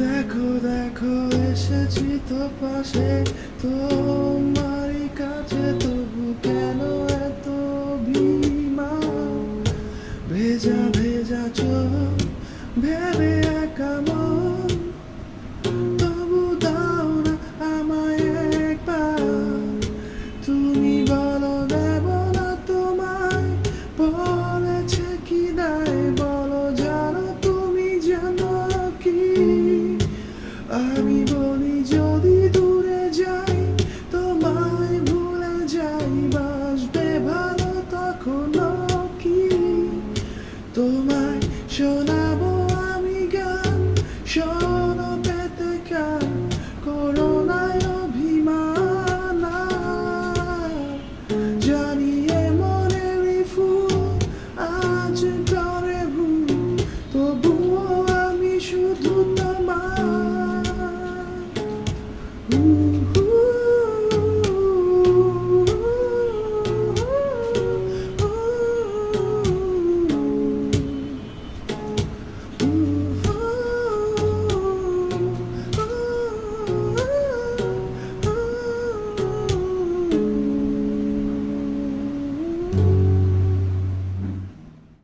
দেখো দেখো এসেছি তো পাশে, তোমারই কাছে, তবু কেন এত অভিমান? ভেজা ভেজা চোখ, ভেবে একা মন, তবু দাও না আমায় একবার। তুমি বলো দেব না তোমায়, বলেছে কি দায় বলো, জানো তুমি জানো কি? আমি বলি যদি দূরে যাই, তোমায় ভুলে যাই, বাসবে ভালো তখনও কি? তোমায় শোনাবো আমি গান, শোনো পেতে কান, করোনায় অভিমান। জানিয়ে মনেরই ফুল আজ করে ভুল, তবুও আমি শুধু তোমার।